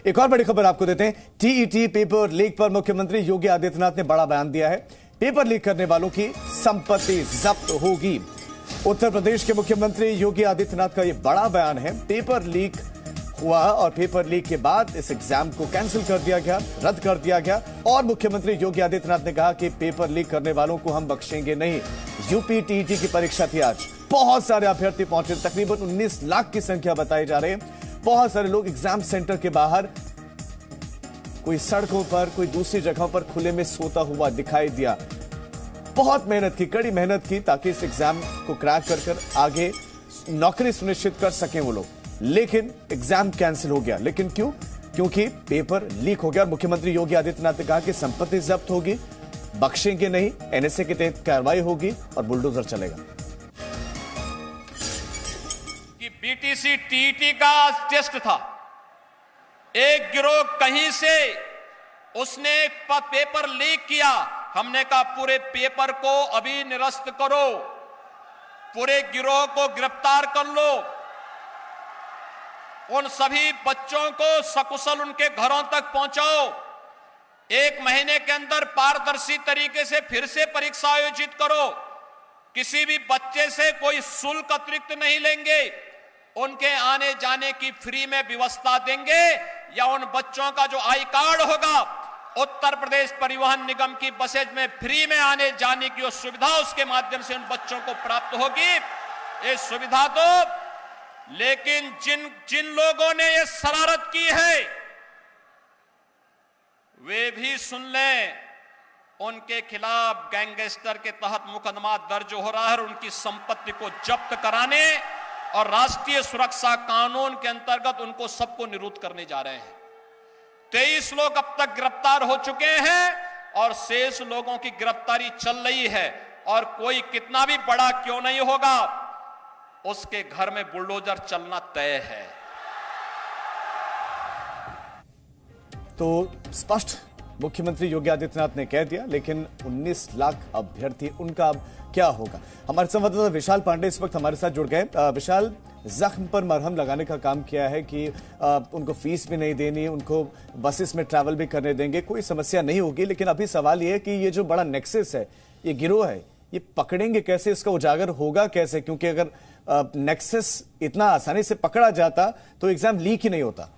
एक और बड़ी खबर आपको देते हैं। टीईटी पेपर लीक पर मुख्यमंत्री योगी आदित्यनाथ ने बड़ा बयान दिया है। पेपर लीक करने वालों की संपत्ति जब्त होगी। उत्तर प्रदेश के मुख्यमंत्री योगी आदित्यनाथ का यह बड़ा बयान है। पेपर लीक हुआ और पेपर लीक के बाद इस एग्जाम को कैंसिल कर दिया गया, रद्द कर दिया गया। और मुख्यमंत्री योगी आदित्यनाथ ने कहा कि पेपर लीक करने वालों को हम बख्शेंगे नहीं। यूपी टीईटी की परीक्षा थी आज, बहुत सारे अभ्यर्थी पहुंचे, तकरीबन 19 लाख की संख्या बताई जा रही है। बहुत सारे लोग एग्जाम सेंटर के बाहर, कोई सड़कों पर, कोई दूसरी जगहों पर खुले में सोता हुआ दिखाई दिया। बहुत मेहनत की, कड़ी मेहनत की ताकि इस एग्जाम को क्रैक कर आगे नौकरी सुनिश्चित कर सकें वो लोग, लेकिन एग्जाम कैंसिल हो गया। लेकिन क्यों? क्योंकि पेपर लीक हो गया। और मुख्यमंत्री योगी आदित्यनाथ ने कहा कि संपत्ति जब्त होगी, बख्शेंगे नहीं, एनएसए के तहत कार्रवाई होगी और बुलडोजर चलेगा। कि बीटीसी टीईटी का टेस्ट था, एक गिरोह कहीं से उसने पेपर लीक किया। हमने कहा पूरे पेपर को अभी निरस्त करो, पूरे गिरोह को गिरफ्तार कर लो, उन सभी बच्चों को सकुशल उनके घरों तक पहुंचाओ। 1 महीने के अंदर पारदर्शी तरीके से फिर से परीक्षा आयोजित करो। किसी भी बच्चे से कोई शुल्क अतिरिक्त नहीं लेंगे, उनके आने जाने की फ्री में व्यवस्था देंगे, या उन बच्चों का जो आई कार्ड होगा, उत्तर प्रदेश परिवहन निगम की बसेज में फ्री में आने जाने की सुविधा उसके माध्यम से उन बच्चों को प्राप्त होगी। ये सुविधा तो, लेकिन जिन लोगों ने ये शरारत की है वे भी सुन लें, उनके खिलाफ गैंगस्टर के तहत मुकदमा दर्ज हो रहा है और उनकी संपत्ति को जब्त कराने और राष्ट्रीय सुरक्षा कानून के अंतर्गत उनको सबको निरुद्ध करने जा रहे हैं। 23 लोग अब तक गिरफ्तार हो चुके हैं और शेष लोगों की गिरफ्तारी चल रही है। और कोई कितना भी बड़ा क्यों नहीं होगा, उसके घर में बुलडोजर चलना तय है। तो स्पष्ट मुख्यमंत्री योगी आदित्यनाथ ने कह दिया, लेकिन 19 लाख अभ्यर्थी, उनका अब क्या होगा? हमारे संवाददाता विशाल पांडे इस वक्त हमारे साथ जुड़ गए। विशाल, जख्म पर मरहम लगाने का काम किया है कि उनको फीस भी नहीं देनी, उनको बसेस में ट्रैवल भी करने देंगे, कोई समस्या नहीं होगी। लेकिन अभी सवाल यह है कि ये जो बड़ा नेक्सस है, ये गिरोह है, ये पकड़ेंगे कैसे, इसका उजागर होगा कैसे? क्योंकि अगर नेक्सस इतना आसानी से पकड़ा जाता तो एग्जाम लीक ही नहीं होता।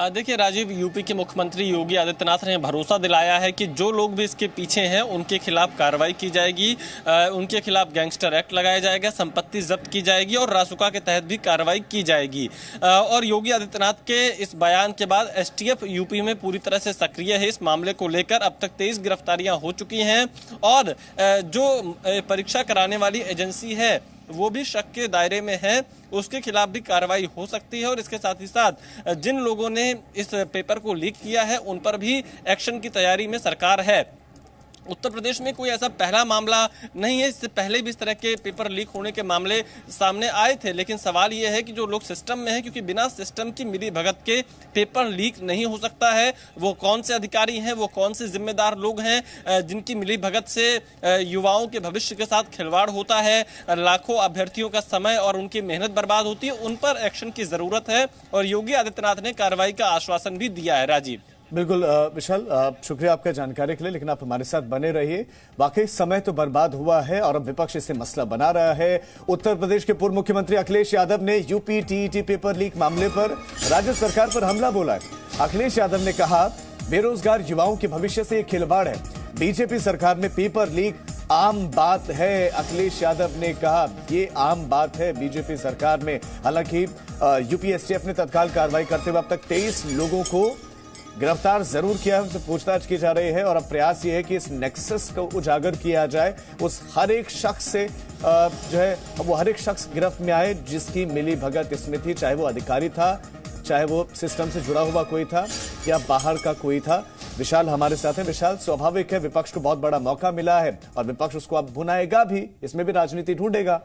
देखिए राजीव, यूपी के मुख्यमंत्री योगी आदित्यनाथ ने भरोसा दिलाया है कि जो लोग भी इसके पीछे हैं उनके खिलाफ कार्रवाई की जाएगी, उनके खिलाफ गैंगस्टर एक्ट लगाया जाएगा, संपत्ति जब्त की जाएगी और रासुका के तहत भी कार्रवाई की जाएगी। और योगी आदित्यनाथ के इस बयान के बाद एसटीएफ यूपी में पूरी तरह से सक्रिय है इस मामले को लेकर। अब तक 23 गिरफ्तारियां हो चुकी हैं और जो परीक्षा कराने वाली एजेंसी है वो भी शक के दायरे में है, उसके खिलाफ भी कार्रवाई हो सकती है। और इसके साथ ही साथ जिन लोगों ने इस पेपर को लीक किया है उन पर भी एक्शन की तैयारी में सरकार है। उत्तर प्रदेश में कोई ऐसा पहला मामला नहीं है, इससे पहले भी इस तरह के पेपर लीक होने के मामले सामने आए थे। लेकिन सवाल यह है कि जो लोग सिस्टम में हैं, क्योंकि बिना सिस्टम की मिली भगत के पेपर लीक नहीं हो सकता है। वो कौन से अधिकारी हैं, वो कौन से जिम्मेदार लोग हैं जिनकी मिली भगत से युवाओं के भविष्य के साथ खिलवाड़ होता है, लाखों अभ्यर्थियों का समय और उनकी मेहनत बर्बाद होती है, उन पर एक्शन की जरूरत है। और योगी आदित्यनाथ ने कार्रवाई का आश्वासन भी दिया है। राजीव, बिल्कुल विशाल, शुक्रिया आपका जानकारी के लिए, लेकिन आप हमारे साथ बने रहिए। वाकई समय तो बर्बाद हुआ है और अब विपक्ष इसे मसला बना रहा है। उत्तर प्रदेश के पूर्व मुख्यमंत्री अखिलेश यादव ने यूपी टीईटी पेपर लीक मामले पर राज्य सरकार पर हमला बोला है। अखिलेश यादव ने कहा, बेरोजगार युवाओं के भविष्य से ये खिलवाड़ है, बीजेपी सरकार में पेपर लीक आम बात है। अखिलेश यादव ने कहा ये आम बात है बीजेपी सरकार में। हालांकि यूपी एसटीएफ ने तत्काल कार्रवाई करते हुए अब तक 23 लोगों को गिरफ्तार जरूर किया है, उनसे पूछताछ की जा रही है। और अब प्रयास ये है कि इस नेक्सस को उजागर किया जाए, उस हर एक शख्स से जो है वो हर एक शख्स गिरफ्त में आए जिसकी मिली भगत इसमें थी, चाहे वो अधिकारी था, चाहे वो सिस्टम से जुड़ा हुआ कोई था या बाहर का कोई था। विशाल हमारे साथ है। विशाल, स्वाभाविक है विपक्ष को बहुत बड़ा मौका मिला है और विपक्ष उसको अब भुनाएगा भी, इसमें भी राजनीति ढूंढेगा।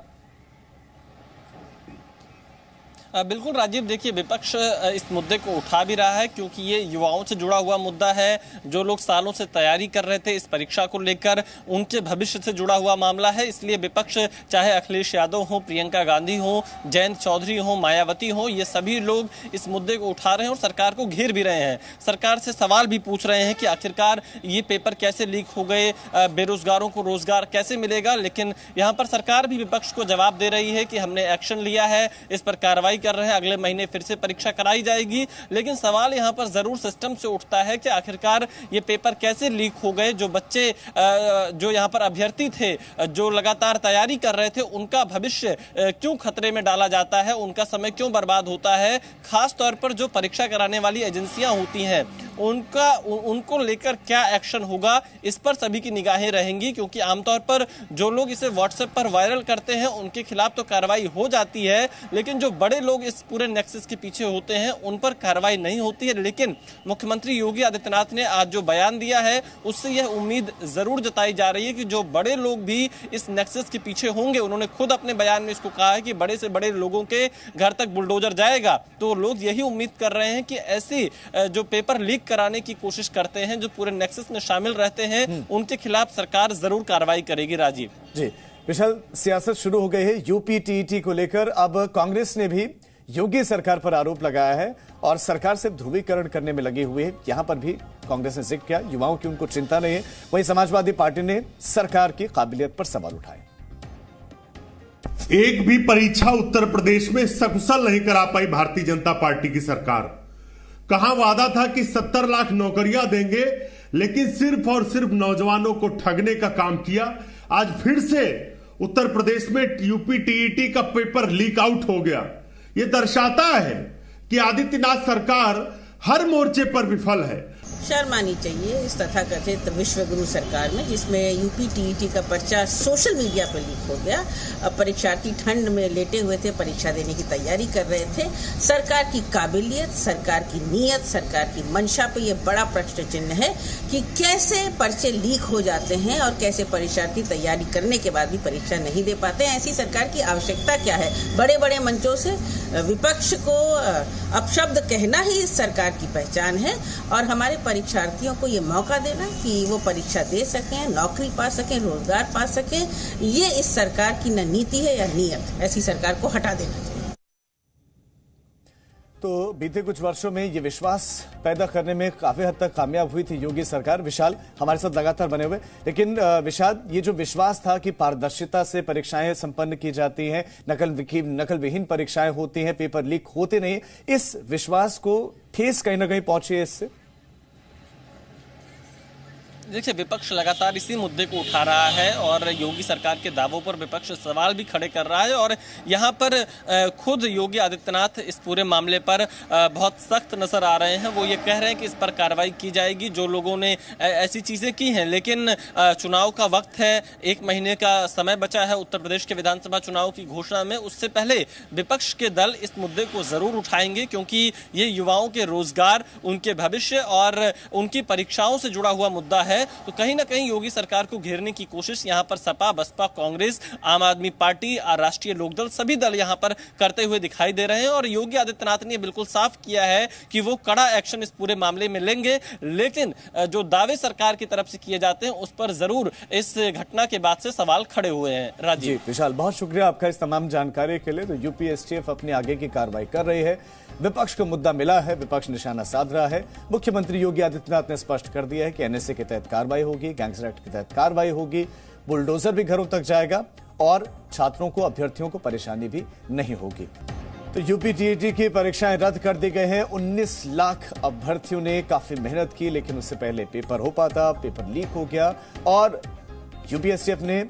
बिल्कुल राजीव, देखिए विपक्ष इस मुद्दे को उठा भी रहा है क्योंकि ये युवाओं से जुड़ा हुआ मुद्दा है। जो लोग सालों से तैयारी कर रहे थे इस परीक्षा को लेकर, उनके भविष्य से जुड़ा हुआ मामला है। इसलिए विपक्ष, चाहे अखिलेश यादव हो, प्रियंका गांधी हो, जयंत चौधरी हो, मायावती हो, ये सभी लोग इस मुद्दे को उठा रहे हैं और सरकार को घेर भी रहे हैं। सरकार से सवाल भी पूछ रहे हैं कि आखिरकार ये पेपर कैसे लीक हो गए, बेरोजगारों को रोजगार कैसे मिलेगा। लेकिन यहाँ पर सरकार भी विपक्ष को जवाब दे रही है कि हमने एक्शन लिया है, इस पर कार्रवाई कर रहे हैं, अगले महीने फिर से परीक्षा कराई जाएगी। लेकिन सवाल यहाँ पर जरूर सिस्टम से उठता है कि आखिरकार ये पेपर कैसे लीक हो गए। जो बच्चे, जो यहाँ पर अभ्यर्थी थे, जो लगातार तैयारी कर रहे थे, उनका भविष्य क्यों खतरे में डाला जाता है, उनका समय क्यों बर्बाद होता है। खास तौर पर जो परीक्षा कराने वाली एजेंसियां होती हैं उनको लेकर क्या एक्शन होगा, इस पर सभी की निगाहें रहेंगी। क्योंकि आमतौर पर जो लोग इसे व्हाट्सएप पर वायरल करते हैं उनके खिलाफ तो कार्रवाई हो जाती है, लेकिन जो बड़े लोग इस पूरे नेक्सस के पीछे होते हैं उन पर कार्रवाई नहीं होती है। लेकिन मुख्यमंत्री योगी आदित्यनाथ ने आज जो बयान दिया है उससे यह उम्मीद जरूर जताई जा रही है कि जो बड़े लोग भी इस नेक्सस के पीछे होंगे, उन्होंने खुद अपने बयान में इसको कहा है कि बड़े से बड़े लोगों के घर तक बुलडोजर जाएगा। तो लोग यही उम्मीद कर रहे हैं कि ऐसी जो पेपर लीक कराने की कोशिश करते हैं, जो पूरे नेक्सस में शामिल रहते हैं, उनके खिलाफ सरकार जरूर कार्रवाई करेगी। राजीव जी, विशाल, सियासत शुरू हो गई है यूपी टीईटी को लेकर। अब कांग्रेस ने भी योगी सरकार पर आरोप लगाया है और सरकार से ध्रुवीकरण करने में लगी हुई है। यहां पर भी कांग्रेस ने जिक्र किया युवाओं की उनको चिंता नहीं है। वहीं समाजवादी पार्टी ने सरकार की काबिलियत पर सवाल उठाए। एक भी परीक्षा उत्तर प्रदेश में सकुशल नहीं करा पाई भारतीय जनता पार्टी की सरकार। कहां वादा था कि 70 लाख नौकरियां देंगे, लेकिन सिर्फ और सिर्फ नौजवानों को ठगने का काम किया। आज फिर से उत्तर प्रदेश में यूपी टीईटी का पेपर लीक आउट हो गया। यह दर्शाता है कि आदित्यनाथ सरकार हर मोर्चे पर विफल है। शर्म आनी चाहिए इस तथाकथित विश्वगुरु सरकार में, जिसमें यूपी टीईटी का पर्चा सोशल मीडिया पर लीक हो गया। अब परीक्षार्थी ठंड में लेटे हुए थे, परीक्षा देने की तैयारी कर रहे थे। सरकार की काबिलियत, सरकार की नीयत, सरकार की मंशा पे ये बड़ा प्रश्न चिन्ह है कि कैसे पर्चे लीक हो जाते हैं और कैसे परीक्षार्थी तैयारी करने के बाद भी परीक्षा नहीं दे पाते हैं। ऐसी सरकार की आवश्यकता क्या है? बड़े बड़े मंचों से विपक्ष को अपशब्द कहना ही इस सरकार की पहचान है और हमारे परीक्षार्थियों को ये मौका देना कि वो परीक्षा दे सकें, नौकरी पा सकें, रोजगार पा सकें, ये इस सरकार की न नीति है या नीयत। ऐसी सरकार को हटा देना चाहिए। तो बीते कुछ वर्षों में ये विश्वास पैदा करने में काफी हद तक कामयाब हुई थी योगी सरकार। विशाल हमारे साथ लगातार बने हुए, लेकिन विशाल, ये जो विश्वास था कि पारदर्शिता से परीक्षाएं संपन्न की जाती हैं, नकल विहीन परीक्षाएं होती हैं, पेपर लीक होते नहीं, इस विश्वास को ठेस कहीं ना कहीं पहुंची है इससे? देखिए, विपक्ष लगातार इसी मुद्दे को उठा रहा है और योगी सरकार के दावों पर विपक्ष सवाल भी खड़े कर रहा है। और यहाँ पर खुद योगी आदित्यनाथ इस पूरे मामले पर बहुत सख्त नजर आ रहे हैं। वो ये कह रहे हैं कि इस पर कार्रवाई की जाएगी जो लोगों ने ऐसी चीजें की हैं। लेकिन चुनाव का वक्त है, 1 महीने का समय बचा है उत्तर प्रदेश के विधानसभा चुनाव की घोषणा में। उससे पहले विपक्ष के दल इस मुद्दे को जरूर उठाएंगे क्योंकि ये युवाओं के रोजगार, उनके भविष्य और उनकी परीक्षाओं से जुड़ा हुआ मुद्दा है। तो कहीं ना कहीं योगी सरकार को घेरने की कोशिश यहाँ पर सपा, बसपा, कांग्रेस, आम आदमी पार्टी और राष्ट्रीय लोकदल, सभी दल यहाँ पर करते हुए दिखाई दे रहे हैं। और योगी आदित्यनाथ ने बिल्कुल साफ किया है कि वो कड़ा एक्शन इस पूरे मामले में लेंगे। लेकिन जो दावे सरकार की तरफ से किए जाते हैं उस पर जरूर इस घटना के बाद से सवाल खड़े हुए हैं। राजीव। विशाल, बहुत शुक्रिया आपका इस तमाम जानकारी के लिए। तो यूपी एसटीएफ अपनी आगे की कार्रवाई कर रही है। विपक्ष को मुद्दा मिला है, विपक्ष निशाना साध रहा है। मुख्यमंत्री योगी आदित्यनाथ ने स्पष्ट कर दिया है कि एनएसए के तहत कार्रवाई होगी, गैंगस्टर एक्ट के तहत कार्रवाई होगी, बुलडोजर भी घरों तक जाएगा और छात्रों को, अभ्यर्थियों को परेशानी भी नहीं होगी। तो यूपी टीईटी की परीक्षाएं रद्द कर दी गई हैं। 19 लाख अभ्यर्थियों ने काफी मेहनत की, लेकिन उससे पहले पेपर हो पाता, पेपर लीक हो गया और यूपी एसटीएफ ने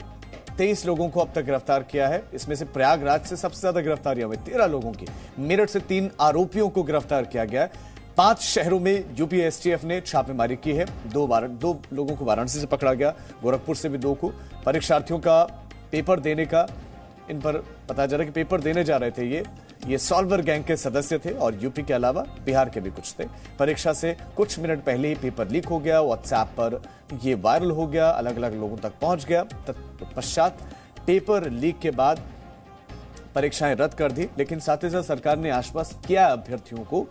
23 लोगों को अब तक गिरफ्तार किया है। इसमें से प्रयागराज से सबसे ज्यादा गिरफ्तारियां हुई, 13 लोगों की। मेरठ से 3 आरोपियों को गिरफ्तार किया गया है। 5 शहरों में यूपी एसटीएफ ने छापेमारी की है। 2 लोगों को वाराणसी से पकड़ा गया, गोरखपुर से भी 2 को। परीक्षार्थियों का पेपर देने का, इन पर पता चला कि पेपर देने जा रहे थे ये सॉल्वर गैंग के सदस्य थे और यूपी के अलावा बिहार के भी कुछ थे। परीक्षा से कुछ मिनट पहले ही पेपर लीक हो गया, व्हाट्सएप पर ये वायरल हो गया, अलग अलग लोगों तक पहुंच गया। तत्पश्चात पेपर लीक के बाद परीक्षाएं रद्द कर दी, लेकिन साथ ही साथ सरकार ने आश्वस्त किया अभ्यर्थियों को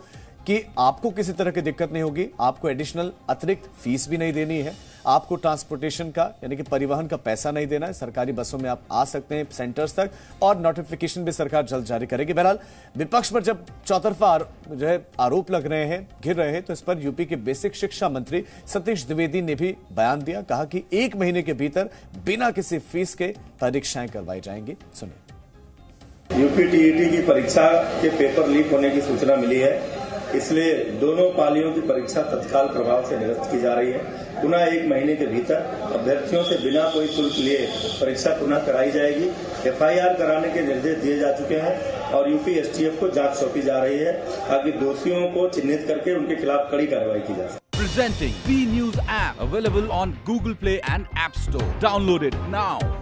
कि आपको किसी तरह की दिक्कत नहीं होगी, आपको एडिशनल अतिरिक्त फीस भी नहीं देनी है, आपको ट्रांसपोर्टेशन का यानी कि परिवहन का पैसा नहीं देना है, सरकारी बसों में आप आ सकते हैं सेंटर्स तक, और नोटिफिकेशन भी सरकार जल्द जारी करेगी। बहरहाल विपक्ष पर जब चौतरफा जो है आरोप लग रहे हैं, घिर रहे हैं, तो इस पर यूपी के बेसिक शिक्षा मंत्री सतीश द्विवेदी ने भी बयान दिया। कहा कि 1 महीने के भीतर बिना किसी फीस के परीक्षाएं करवाई जाएंगी। सुनिए। यूपी टीईटी की परीक्षा के पेपर लीक होने की सूचना मिली है, इसलिए दोनों पालियों की परीक्षा तत्काल प्रभाव से निरस्त की जा रही है। पुनः 1 महीने के भीतर अभ्यर्थियों से बिना कोई शुल्क लिए परीक्षा पुनः कराई जाएगी। FIR कराने के निर्देश दिए जा चुके हैं और यूपी STF को जांच सौंपी जा रही है ताकि दोषियों को चिन्हित करके उनके खिलाफ कड़ी कार्रवाई की जा सके। Presenting B News app available on Google Play and App Store. Download it now.